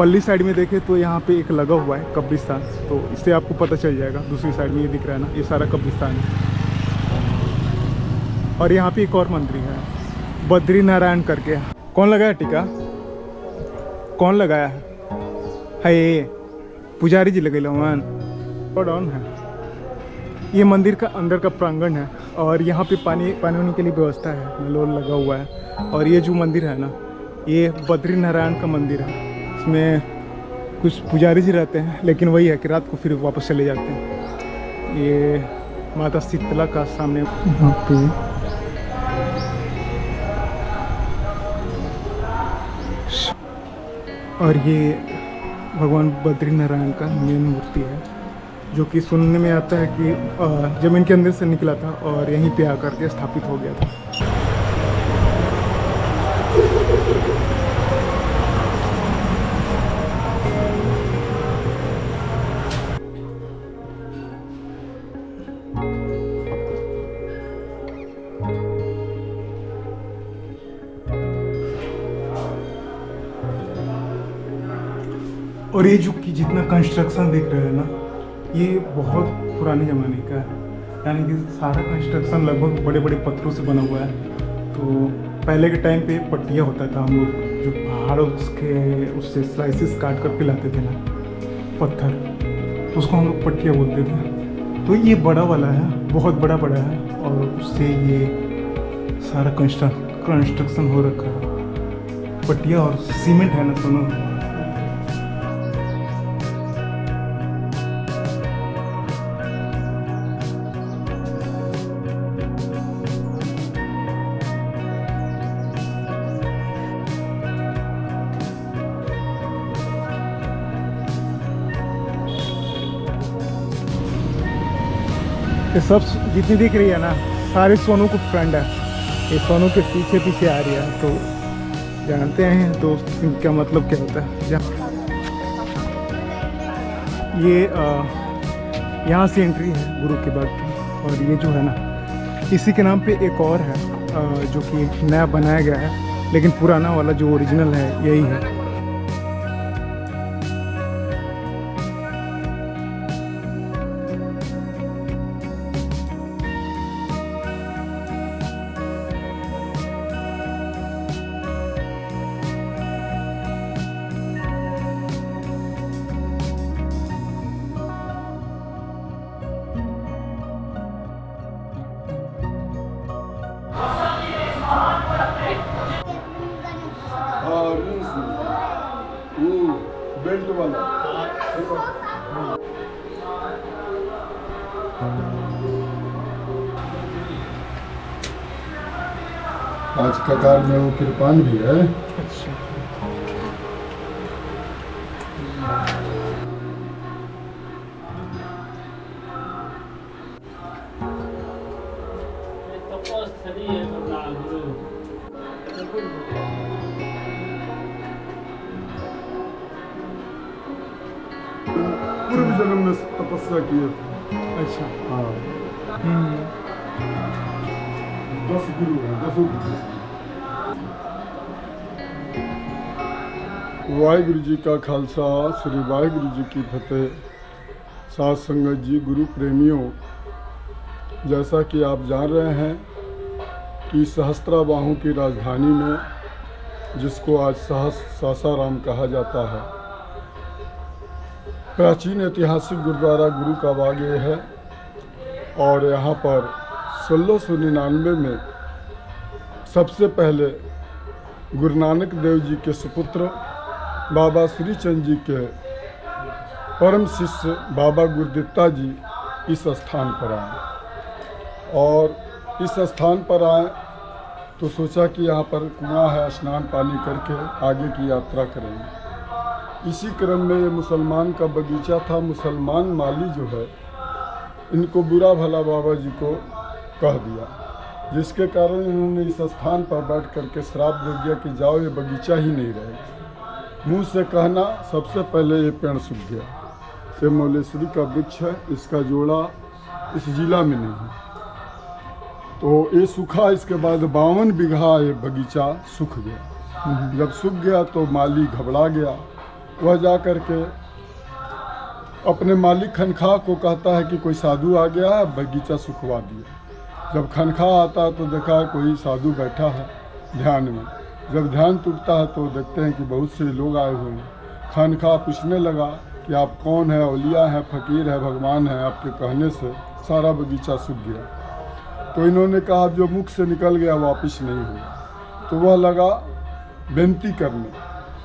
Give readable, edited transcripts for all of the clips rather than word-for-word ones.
पल्ली साइड में देखें तो यहाँ पे एक लगा हुआ है कब्रिस्तान, तो इससे आपको पता चल जाएगा। दूसरी साइड में ये दिख रहा है ना, ये सारा कब्रिस्तान है। और यहाँ पे एक और मंदिर है, बद्री नारायण करके। कौन लगाया टीका? कौन लगाया है? ये पुजारी जी लगे मन डाउन है। ये मंदिर का अंदर का प्रांगण है और यहाँ पे पानी होने के लिए व्यवस्था है, नल लगा हुआ है। और ये जो मंदिर है ना, ये बद्री नारायण का मंदिर है। इसमें कुछ पुजारी जी रहते हैं, लेकिन वही है कि रात को फिर वापस चले जाते हैं। ये माता शीतला का सामने यहाँ पे और ये भगवान बद्री नारायण का मेन मूर्ति है, जो कि सुनने में आता है कि ज़मीन के अंदर से निकला था और यहीं पे आकर के स्थापित हो गया था। और ये जो कि जितना कंस्ट्रक्शन देख रहे हैं ना, ये बहुत पुराने ज़माने का है। यानी कि सारा कंस्ट्रक्शन लगभग बड़े बड़े पत्थरों से बना हुआ है। तो पहले के टाइम पे पट्टिया होता था, हम लोग जो पहाड़ों के उससे स्लाइसिस काट कर पिलाते थे ना पत्थर, उसको हम लोग पट्टिया बोलते थे। तो ये बड़ा वाला है, बहुत बड़ा है, और उससे ये सारा कंस्ट्रक्शन हो रखा है। पट्टिया और सीमेंट है ना दोनों। ये सब जितनी दिख रही है ना, सारे सोनू को फ्रेंड है। ये सोनू के पीछे पीछे आ रही है। तो जानते हैं दोस्त क्या मतलब क्या होता है। ये यहाँ से एंट्री है गुरु के बाग की। और ये जो है ना, इसी के नाम पे एक और है जो कि नया बनाया गया है, लेकिन पुराना वाला जो ओरिजिनल है यही है। बेल्ट वाला आज कतार में वो कृपान भी है। अच्छा। पूर्व जन्म में तपस्या किए थे। अच्छा। हाँ। 10 गुरु हैं, 10 गुरु। वाहिगुरु जी का खालसा, श्री वाहिगुरु जी की फतेह। साथ संगत जी, गुरु प्रेमियों, जैसा कि आप जान रहे हैं कि सहस्त्राबाहु की राजधानी में, जिसको आज सासाराम कहा जाता है, प्राचीन ऐतिहासिक गुरुद्वारा गुरु का बाग ये है। और यहाँ पर 1699 में सबसे पहले गुरु नानक देव जी के सुपुत्र बाबा श्री चंद जी के परम शिष्य बाबा गुरुदित्ता जी इस स्थान पर आए। और इस स्थान पर आए तो सोचा कि यहाँ पर कुआं है, स्नान पानी करके आगे की यात्रा करेंगे। इसी क्रम में ये मुसलमान का बगीचा था। मुसलमान माली जो है, इनको बुरा भला बाबा जी को कह दिया, जिसके कारण इन्होंने इस स्थान पर बैठ करके श्राप दे दिया कि जाओ, ये बगीचा ही नहीं रहेगा। मुंह से कहना, सबसे पहले ये पेड़ सूख गया। ये मौलेश्वरी का वृक्ष है, इसका जोड़ा इस जिला में नहीं है। तो ये सूखा, इसके बाद 52 बीघा ये बगीचा सूख गया। जब सूख गया तो माली घबरा गया वह जा कर के अपने मालिक खनखा को कहता है कि कोई साधु आ गया है, बगीचा सुखवा दिया। जब खनखा आता है तो देखा कोई साधु बैठा है ध्यान में। जब ध्यान टूटता है तो देखते हैं कि बहुत से लोग आए हुए हैं। खनखा पूछने लगा कि आप कौन है, औलिया है, फकीर है, भगवान है, आपके कहने से सारा बगीचा सूख गया। तो इन्होंने कहा जो मुख से निकल गया वापस नहीं हुआ। तो वह लगा बेनती करने,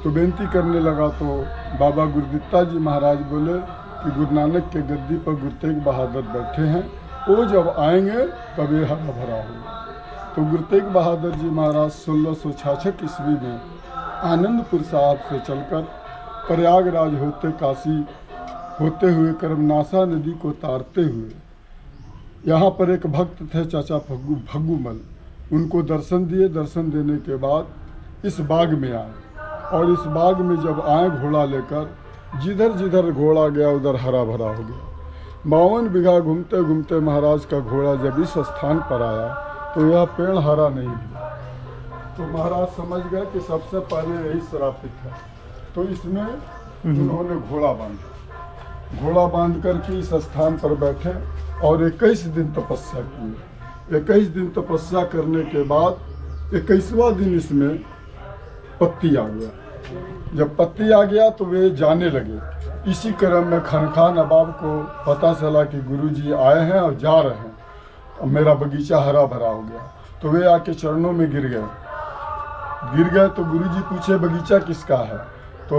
तो बेनती करने लगा तो बाबा गुरदित्ता जी महाराज बोले कि गुरु नानक के गद्दी पर गुरु तेग बहादुर बैठे हैं, वो जब आएंगे तब ये हरा भरा होगा। तो गुरु तेग बहादुर जी महाराज 1666 ईस्वी में आनंदपुर साहब से चलकर प्रयागराज होते काशी होते हुए कर्मनाशा नदी को तारते हुए यहाँ पर एक भक्त थे चाचा भग्गूमल, उनको दर्शन दिए। दर्शन देने के बाद इस बाग में आए, और इस बाग में जब आए घोड़ा लेकर, जिधर जिधर घोड़ा गया उधर हरा भरा हो गया। 52 बीघा घूमते घूमते महाराज का घोड़ा जब इस स्थान पर आया तो यह पेड़ हरा नहीं हुआ। तो महाराज समझ गए कि सबसे पहले यही श्रापित है। तो इसमें उन्होंने घोड़ा बांध कर के इस स्थान पर बैठे और 21 दिन तपस्या की। 21 दिन तपस्या करने के बाद 21वां दिन इसमें पत्ती आ गया। जब पत्ती आ गया तो वे जाने लगे। इसी क्रम में खनखा नवाब को पता चला कि गुरुजी आए हैं और जा रहे हैं, अब मेरा बगीचा हरा भरा हो गया। तो वे आके चरणों में गिर गए। तो गुरुजी पूछे बगीचा किसका है? तो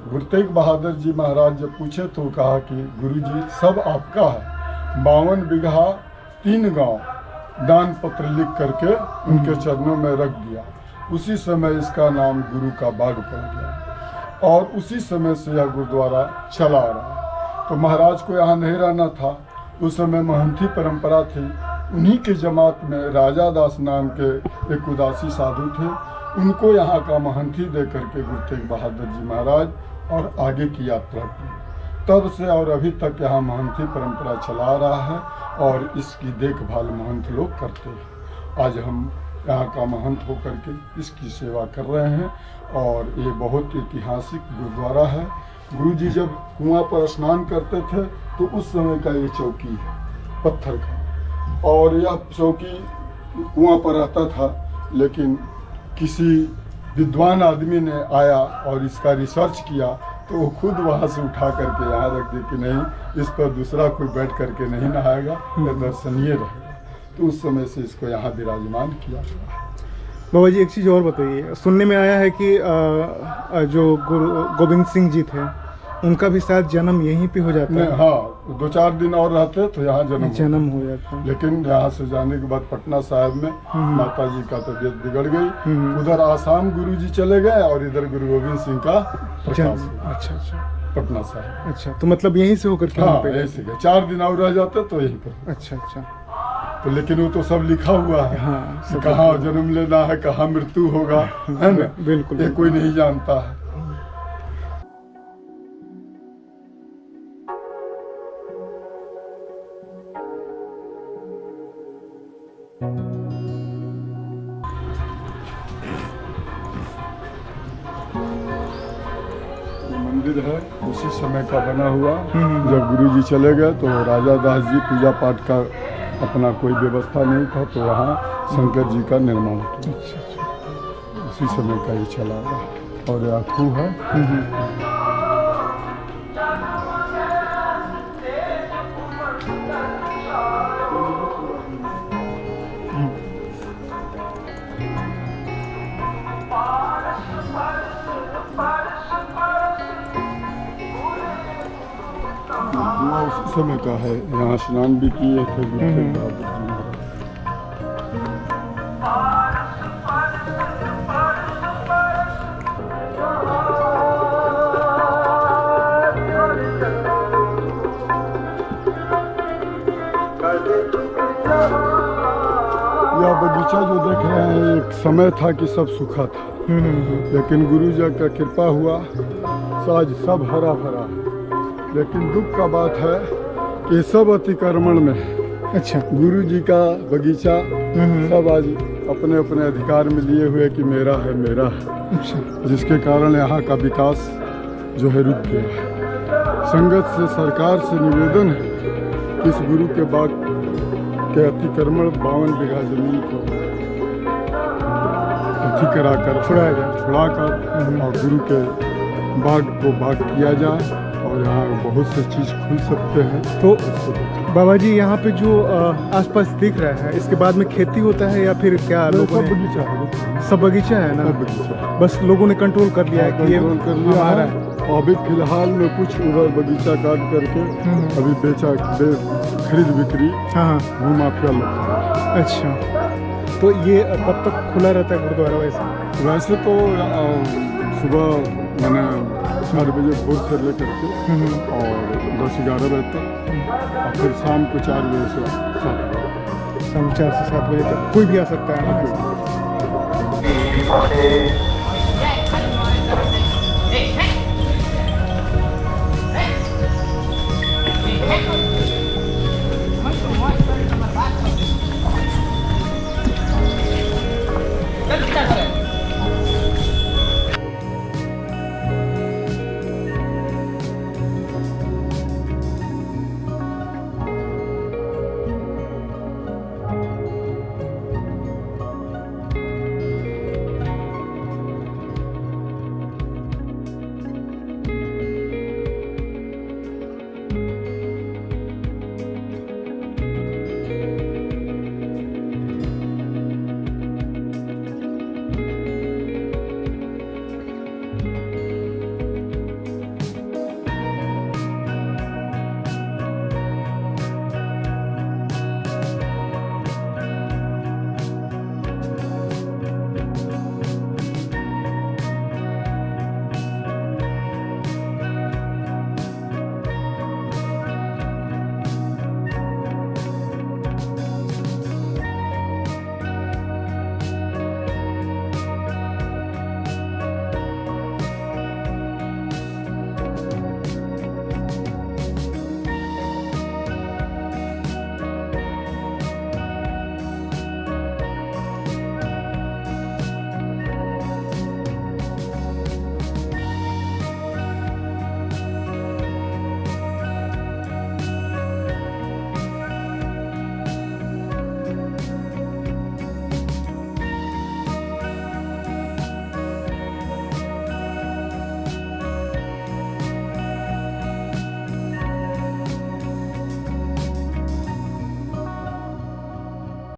गुरु तेग बहादुर जी महाराज जब पूछे तो कहा कि गुरुजी सब आपका है। 52 बीघा 3 गांव दान पत्र लिख करके उनके चरणों में रख दिया। उसी समय इसका नाम गुरु का बाग पड़ गया और उसी समय से यह गुरुद्वारा चला आ रहा है। तो महाराज को यहाँ नहीं रहना था, उस समय महंती परंपरा थी। उन्हीं के जमात में राजा दास नाम के एक उदासी साधु थे, उनको यहाँ का महंती दे करके गुरु तेग बहादुर जी महाराज और आगे की यात्रा की। तब से और अभी तक यहाँ महंती परंपरा चला रहा है और इसकी देखभाल महंत लोग करते हैं। आज हम यहाँ का महंत होकर के इसकी सेवा कर रहे हैं और ये बहुत ऐतिहासिक गुरुद्वारा है। गुरुजी जब कुआं पर स्नान करते थे तो उस समय का ये चौकी है पत्थर का, और यह चौकी कुआं पर रहता था। लेकिन किसी विद्वान आदमी ने आया और इसका रिसर्च किया तो वो खुद वहाँ से उठा करके यहाँ रख दी कि नहीं, इस पर दूसरा कोई बैठ करके नहीं नहाएगा, यह दर्शनीय रहेगा। तो उस समय से इसको यहाँ विराजमान किया गया। बाबा जी एक चीज़ और बताइए, सुनने में आया है कि जो गुरु गोविंद सिंह जी थे उनका भी शायद जन्म यहीं पे हो जाता है। हाँ, 2-4 दिन और रहते तो यहाँ जन्म हो जाता। लेकिन यहाँ से जाने के बाद पटना साहिब में माता जी का तबीयत बिगड़ गई। उधर आसाम गुरु जी चले गए और इधर गुरु गोविंद सिंह का प्रकाश। अच्छा पटना साहिब। अच्छा, तो मतलब यहीं से होकर के हाँ, यहीं से 4 दिन और रह जाते तो यहीं पर। अच्छा। तो लेकिन वो तो सब लिखा हुआ है। हाँ, कहाँ जन्म लेना है, कहाँ मृत्यु होगा, है ना? बिल्कुल, ये कोई नहीं जानता है। मंदिर है उसी समय का बना हुआ। जब गुरुजी चले गए तो राजा दास जी पूजा पाठ का अपना कोई व्यवस्था नहीं था, तो वहाँ शंकर जी का निर्माण किया। उसी समय का ये चला रहा। और यह खूह है। उसी समय का है। यहाँ स्नान भी किए थे गुरु तेग बहादुर जी महाराज। यह बगीचा जो देख रहे हैं एक समय था कि सब सूखा था, लेकिन गुरु जी का कृपा हुआ तो आज सब हरा भरा। लेकिन दुख का बात है कि सब अतिक्रमण में है। अच्छा, गुरु जी का बगीचा सब आज अपने अपने अधिकार में लिए हुए कि मेरा है। अच्छा। जिसके कारण यहाँ का विकास जो है रुक गया है। संगत से सरकार से निवेदन है कि इस गुरु के बाग के अतिक्रमण 52 बीघा जमीन को अति कराकर छुड़ाकर और गुरु के बाग को बाग किया जाए और यहाँ बहुत से चीज़ खुल सकते हैं। तो बाबा जी यहाँ पे जो आसपास दिख रहा है इसके बाद में खेती होता है या फिर क्या लोगों सब ने बगीचा है, सब बगीचा है ना? सब बगीचा है। बस लोगों ने कंट्रोल कर लिया है कि ये कंट्रोल कर लिया हमारा है। है। और अभी फिलहाल में कुछ उधर बगीचा काट करके अभी खरीद बिक्री हाँ हाँ, भूमाफिया लोग। अच्छा। तो ये कब तक खुला रहता है गुरुद्वारा वैसे? वैसे तो सुबह मैंने 4 बजे भोर से लेकर के और 10-11 बजे तक और फिर शाम को 4 बजे से 7 बजे। शाम 4 से 7 बजे तक कोई भी आ सकता है ना?